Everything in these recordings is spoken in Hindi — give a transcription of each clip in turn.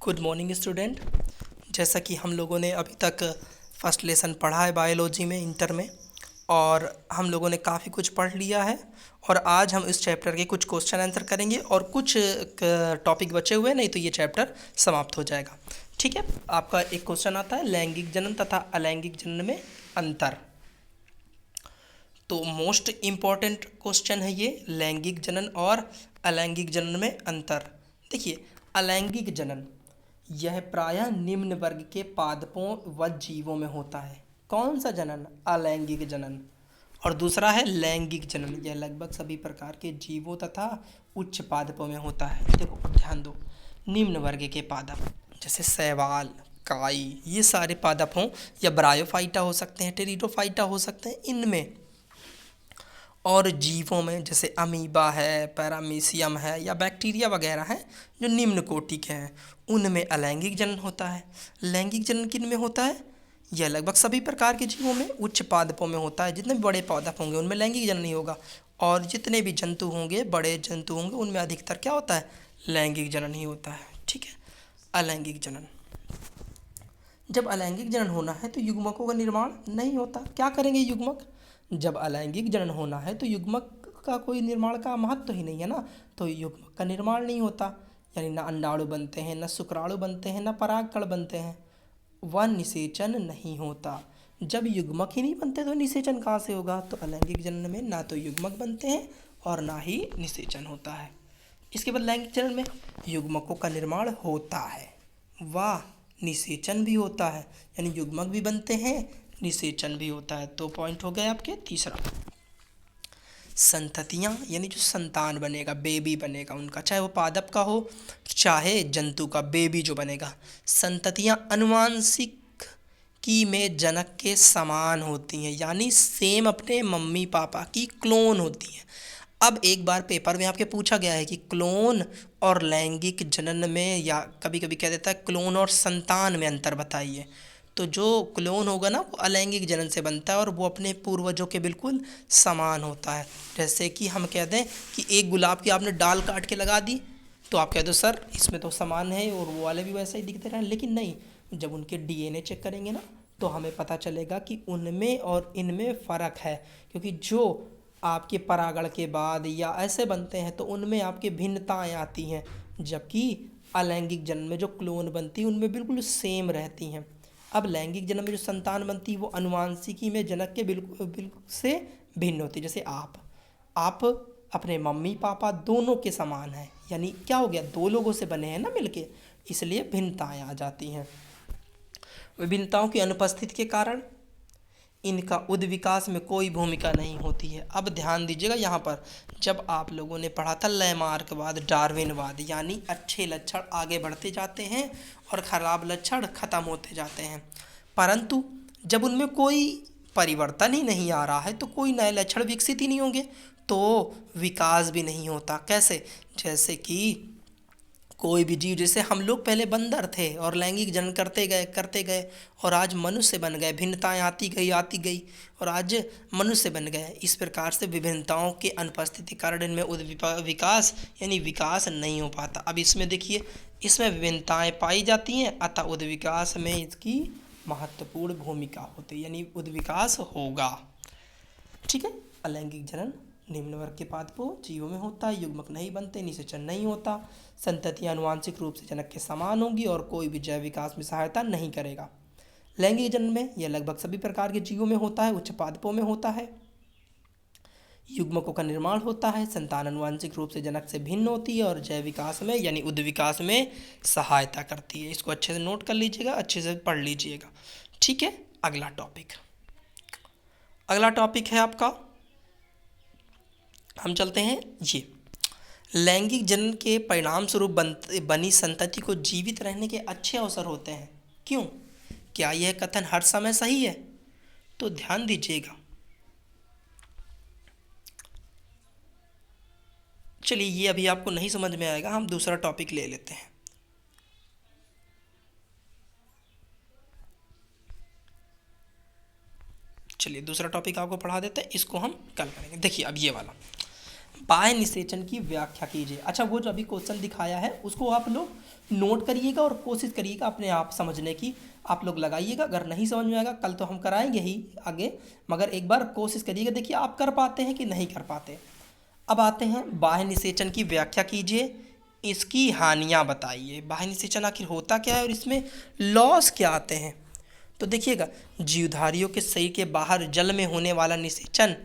Good morning student. जैसा कि हम लोगों ने अभी तक फर्स्ट लेसन पढ़ा है बायोलॉजी में इंटर में, और हम लोगों ने काफ़ी कुछ पढ़ लिया है। और आज हम इस चैप्टर के कुछ क्वेश्चन आंसर करेंगे और कुछ टॉपिक बचे हुए हैं, नहीं तो ये चैप्टर समाप्त हो जाएगा। ठीक है, आपका एक क्वेश्चन आता है लैंगिक जनन तथा अलैंगिक जनन में अंतर। तो मोस्ट इम्पॉर्टेंट क्वेश्चन है ये, लैंगिक जनन और अलैंगिक जनन में अंतर। देखिए, अलैंगिक जनन यह प्रायः निम्न वर्ग के पादपों व जीवों में होता है। कौन सा जनन? अलैंगिक जनन। और दूसरा है लैंगिक जनन, यह लगभग सभी प्रकार के जीवों तथा उच्च पादपों में होता है। देखो अब ध्यान दो, निम्न वर्ग के पादप जैसे शैवाल, काई, ये सारे पादप हों या ब्रायोफाइटा हो सकते हैं, टेरिडोफाइटा हो सकते हैं इनमें, और जीवों में जैसे अमीबा है, पैरामीशियम है या बैक्टीरिया वगैरह हैं जो निम्न कोटि के हैं, उनमें अलैंगिक जनन होता है। लैंगिक जनन किन में होता है? यह लगभग सभी प्रकार के जीवों में, उच्च पादपों में होता है। जितने भी बड़े पादप होंगे उनमें लैंगिक जनन नहीं होगा, और जितने भी जंतु होंगे, बड़े जंतु होंगे, उनमें अधिकतर क्या होता है? लैंगिक जनन ही होता है। ठीक है, अलैंगिक जनन। जब अलैंगिक जनन होना है तो युग्मकों का निर्माण नहीं होता। क्या करेंगे युग्मक? जब अलैंगिक जनन होना है तो युग्मक का कोई निर्माण का महत्व ही नहीं है ना, तो युग्मक का निर्माण नहीं होता। यानी ना अंडाणु बनते हैं, ना शुक्राणु बनते हैं, ना परागकण बनते हैं, वह निषेचन नहीं होता। जब युग्मक ही नहीं बनते तो निषेचन कहाँ से होगा? तो अलैंगिक जनन में ना तो युग्मक बनते हैं और ना ही निषेचन होता है। इसके बाद लैंगिक जनन में युग्मकों का निर्माण होता है, वाह, निषेचन भी होता है, यानी युग्मक भी बनते हैं, निषेचन भी होता है। तो पॉइंट हो गए आपके। तीसरा, संततियाँ यानी जो संतान बनेगा, बेबी बनेगा उनका, चाहे वो पादप का हो चाहे जंतु का, बेबी जो बनेगा, संततियाँ अनुवांशिक की में जनक के समान होती हैं, यानी सेम अपने मम्मी पापा की क्लोन होती हैं। अब एक बार पेपर में आपके पूछा गया है कि क्लोन और लैंगिक जनन में, या कभी कभी कह देता है क्लोन और संतान में अंतर बताइए। तो जो क्लोन होगा ना वो अलैंगिक जनन से बनता है और वो अपने पूर्वजों के बिल्कुल समान होता है। जैसे कि हम कह दें कि एक गुलाब की आपने डाल काट के लगा दी, तो आप कह दो सर इसमें तो समान है और वो वाले भी वैसा ही दिखते रहे, लेकिन नहीं, जब उनके डीएनए चेक करेंगे ना तो हमें पता चलेगा कि उनमें और इनमें फ़र्क है। क्योंकि जो आपके परागण के बाद या ऐसे बनते हैं तो उनमें आपके भिन्नताएं आती हैं, जबकि अलैंगिक जनन में जो क्लोन बनती है उनमें बिल्कुल सेम रहती हैं। अब लैंगिक जनन में जो संतान बनती है वो अनुवांशिकी में जनक के बिल्कुल बिल्कुल से भिन्न होती है। जैसे आप अपने मम्मी पापा दोनों के समान हैं, यानी क्या हो गया, दो लोगों से बने हैं ना मिलके, इसलिए भिन्नताएं आ जाती हैं। विभिन्नताओं की अनुपस्थिति के कारण इनका उद विकास में कोई भूमिका नहीं होती है। अब ध्यान दीजिएगा यहाँ पर, जब आप लोगों ने पढ़ा था लैमार्कवाद, डार्विनवाद, यानी अच्छे लक्षण आगे बढ़ते जाते हैं और खराब लक्षण खत्म होते जाते हैं, परंतु जब उनमें कोई परिवर्तन ही नहीं आ रहा है तो कोई नए लक्षण विकसित ही नहीं होंगे, तो विकास भी नहीं होता। कैसे? जैसे कि कोई भी जीव, जैसे हम लोग पहले बंदर थे और लैंगिक जनन करते गए और आज मनुष्य बन गए, भिन्नताएं आती गई और आज मनुष्य बन गए। इस प्रकार से विभिन्नताओं के अनुपस्थिति कारण इनमें विकास यानी विकास नहीं हो पाता। अब इसमें देखिए, इसमें विभिन्नताएं पाई जाती हैं, अतः उद विकास में इसकी महत्वपूर्ण भूमिका होती है, यानी उद विकास होगा। ठीक है, अलैंगिक जनन निम्न वर्ग के पादपों जीवों में होता है, युग्मक नहीं बनते, निषेचन नहीं होता, संततियाँ आनुवांशिक रूप से जनक के समान होंगी और कोई भी जैव विकास में सहायता नहीं करेगा। लैंगिक जनन में यह लगभग सभी प्रकार के जीवों में होता है, उच्च पादपों में होता है, युग्मकों का निर्माण होता है, संतान आनुवांशिक रूप से जनक से भिन्न होती है और जैव विकास में यानी उद विकास में सहायता करती है। इसको अच्छे से नोट कर लीजिएगा, अच्छे से पढ़ लीजिएगा। ठीक है, अगला टॉपिक है आपका, हम चलते हैं ये, लैंगिक जनन के परिणाम स्वरूप बनी संतति को जीवित रहने के अच्छे अवसर होते हैं। क्यों? क्या यह कथन हर समय सही है? तो ध्यान दीजिएगा। चलिए, ये अभी आपको नहीं समझ में आएगा, हम दूसरा टॉपिक ले लेते हैं। चलिए दूसरा टॉपिक आपको पढ़ा देते हैं, इसको हम कल करेंगे। देखिए अब ये वाला, बाह्य निषेचन की व्याख्या कीजिए। अच्छा, वो जो अभी क्वेश्चन दिखाया है उसको आप लोग नोट करिएगा और कोशिश करिएगा अपने आप समझने की, आप लोग लगाइएगा। अगर नहीं समझ में आएगा, कल तो हम कराएंगे ही आगे, मगर एक बार कोशिश करिएगा, देखिए आप कर पाते हैं कि नहीं कर पाते। अब आते हैं, बाह्य निषेचन की व्याख्या कीजिए, इसकी हानियाँ बताइए। बाह्य निषेचन आखिर होता क्या है और इसमें लॉस क्या आते हैं? तो देखिएगा, जीवधारियों के शरीर के बाहर जल में होने वाला निषेचन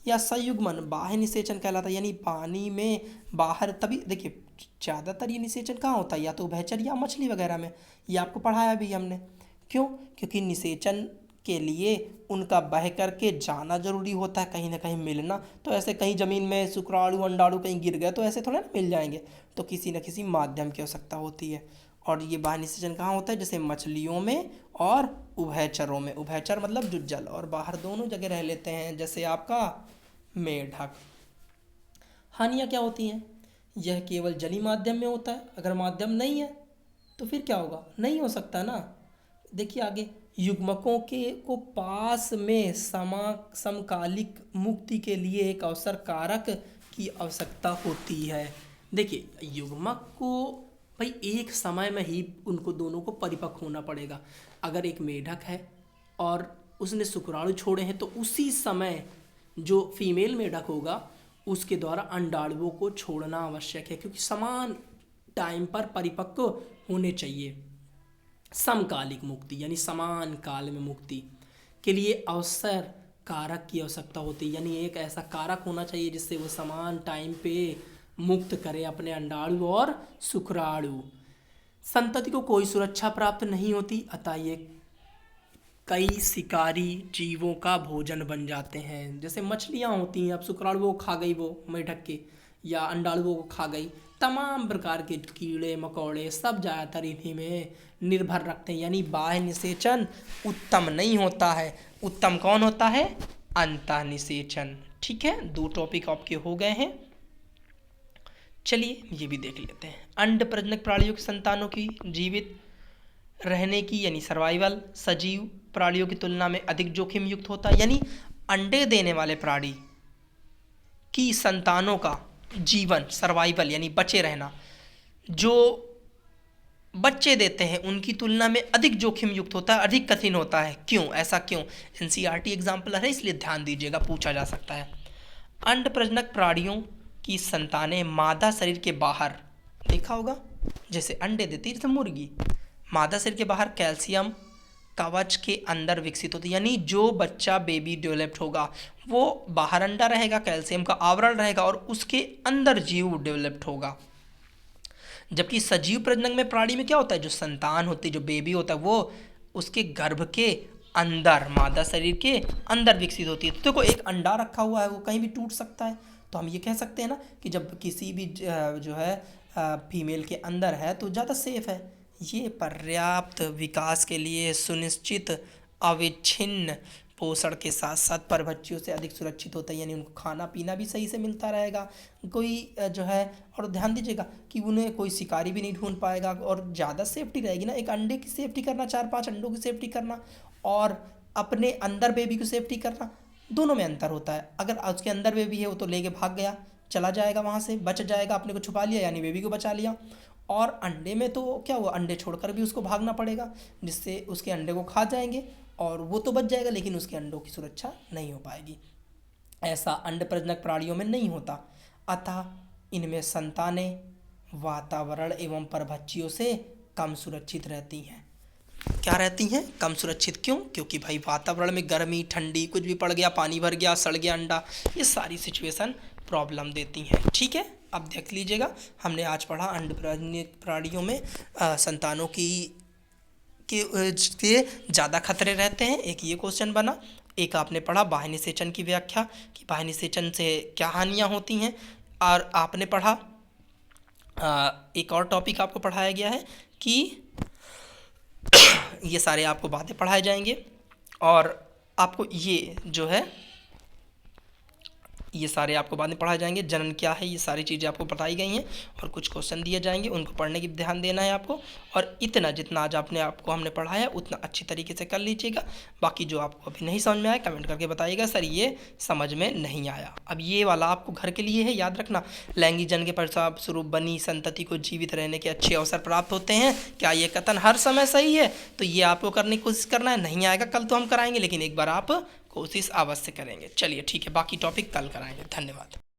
या संयुग्मन बाह्य निषेचन कहलाता है। यानी पानी में बाहर, तभी देखिए ज़्यादातर ये निषेचन कहाँ होता है, या तो उभयचर या मछली वगैरह में। ये आपको पढ़ाया भी हमने। क्यों? क्योंकि निषेचन के लिए उनका बह करके जाना जरूरी होता है, कहीं ना कहीं मिलना। तो ऐसे कहीं ज़मीन में शुक्राणु अंडाणु कहीं गिर गए तो ऐसे थोड़ा ना मिल जाएंगे, तो किसी न किसी माध्यम की आवश्यकता होती है। और ये बाह्य निषेचन कहाँ होता है? जैसे मछलियों में और उभयचरों में। उभयचर मतलब जो जल और बाहर दोनों जगह रह लेते हैं, जैसे आपका मेढक। हानियाँ क्या होती हैं? यह केवल जलीय माध्यम में होता है। अगर माध्यम नहीं है तो फिर क्या होगा? नहीं हो सकता ना। देखिए आगे, युग्मकों के को पास में समकालिक मुक्ति के लिए एक अवसर कारक की आवश्यकता होती है। देखिए युग्मक को भाई एक समय में ही उनको दोनों को परिपक्व होना पड़ेगा। अगर एक मेढक है और उसने शुक्राणु छोड़े हैं तो उसी समय जो फीमेल मेढक होगा उसके द्वारा अंडाणुओं को छोड़ना आवश्यक है, क्योंकि समान टाइम पर परिपक्व होने चाहिए। समकालिक मुक्ति यानी समान काल में मुक्ति के लिए अवसर कारक की आवश्यकता होती है। यानी एक ऐसा कारक होना चाहिए जिससे वो समान टाइम पे मुक्त करे अपने अंडाणु और शुक्राणु। संतति को कोई सुरक्षा प्राप्त नहीं होती, अतः ये कई शिकारी जीवों का भोजन बन जाते हैं। जैसे मछलियाँ होती हैं, अब शुक्राणुओं को खा गई वो मेढक के, या अंडाणुओं को खा गई, तमाम प्रकार के कीड़े मकोड़े सब ज़्यादातर इन्हीं में निर्भर रखते हैं। यानी बाह्य निषेचन उत्तम नहीं होता है। उत्तम कौन होता है? अंतः निषेचन। ठीक है, 2 टॉपिक आपके हो गए हैं। चलिए ये भी देख लेते हैं। अंड प्रजनक प्राणियों की संतानों की जीवित रहने की यानी सर्वाइवल सजीव प्राणियों की तुलना में अधिक जोखिम युक्त होता है। यानी अंडे देने वाले प्राणी की संतानों का जीवन, सर्वाइवल यानी बचे रहना, जो बच्चे देते हैं उनकी तुलना में अधिक जोखिम युक्त होता है, अधिक कठिन होता है। क्यों? ऐसा क्यों? एनसीईआरटी एग्जाम्पल है, इसलिए ध्यान दीजिएगा, पूछा जा सकता है। अंड प्रजनक प्राणियों की संतानें मादा शरीर के बाहर, देखा होगा जैसे अंडे देती है जैसे मुर्गी, मादा शरीर के बाहर कैल्शियम कवच के अंदर विकसित होती है। यानी जो बच्चा बेबी डेवलप्ड होगा वो बाहर अंडा रहेगा, कैल्शियम का आवरण रहेगा और उसके अंदर जीव डेवलप्ड होगा। जबकि सजीव प्रजनन में प्राणी में क्या होता है? जो संतान होती है, जो बेबी होता है, वो उसके गर्भ के अंदर, मादा शरीर के अंदर विकसित होती है। तो देखो एक अंडा रखा हुआ है, वो कहीं भी टूट सकता है। तो हम ये कह सकते हैं ना कि जब किसी भी जो है फीमेल के अंदर है तो ज़्यादा सेफ है। ये पर्याप्त विकास के लिए सुनिश्चित अविच्छिन्न पोषण के साथ साथ परभक्षियों से अधिक सुरक्षित होता है। यानी उनको खाना पीना भी सही से मिलता रहेगा, कोई जो है, और ध्यान दीजिएगा कि उन्हें कोई शिकारी भी नहीं ढूंढ पाएगा और ज़्यादा सेफ्टी रहेगी ना। एक अंडे की सेफ्टी करना, 4-5 अंडों की सेफ्टी करना और अपने अंदर बेबी की सेफ्टी करना, दोनों में अंतर होता है। अगर उसके अंदर बेबी है वो तो लेके भाग गया, चला जाएगा, वहाँ से बच जाएगा, अपने को छुपा लिया यानी बेबी को बचा लिया। और अंडे में तो क्या हुआ, अंडे छोड़कर भी उसको भागना पड़ेगा, जिससे उसके अंडे को खा जाएंगे और वो तो बच जाएगा लेकिन उसके अंडों की सुरक्षा नहीं हो पाएगी। ऐसा अंड प्रजनक प्राणियों में नहीं होता, अतः इनमें संतानें वातावरण एवं परभक्षियों से कम सुरक्षित रहती हैं। क्या रहती हैं? कम सुरक्षित। क्यों? क्योंकि भाई वातावरण में गर्मी ठंडी कुछ भी पड़ गया, पानी भर गया, सड़ गया अंडा, ये सारी सिचुएशन प्रॉब्लम देती हैं। ठीक है, अब देख लीजिएगा, हमने आज पढ़ा अंड प्राणियों में संतानों की के ज़्यादा खतरे रहते हैं, एक ये क्वेश्चन बना। एक आपने पढ़ा बाह्य निषेचन की व्याख्या कि बाह्य निषेचन से क्या हानियाँ होती हैं, और आपने पढ़ा एक और टॉपिक आपको पढ़ाया गया है कि ये सारे आपको बातें पढ़ाए जाएंगे और आपको ये जो है ये सारे आपको बाद में पढ़ाए जाएंगे। जनन क्या है, ये सारी चीज़ें आपको बताई गई हैं और कुछ क्वेश्चन दिए जाएंगे, उनको पढ़ने की ध्यान देना है आपको। और इतना जितना आज हमने पढ़ाया उतना अच्छी तरीके से कर लीजिएगा। बाकी जो आपको अभी नहीं समझ में आया कमेंट करके बताइएगा, सर ये समझ में नहीं आया। अब ये वाला आपको घर के लिए है, याद रखना। लैंगिक जन के परिणामस्वरूप बनी संतति को जीवित रहने के अच्छे अवसर प्राप्त होते हैं। क्या ये कथन हर समय सही है? तो ये आपको करने की कोशिश करना है। नहीं आएगा कल तो हम कराएंगे, लेकिन एक बार आप कोशिश अवश्य करेंगे। चलिए ठीक है, बाकी टॉपिक कल कराएंगे। धन्यवाद।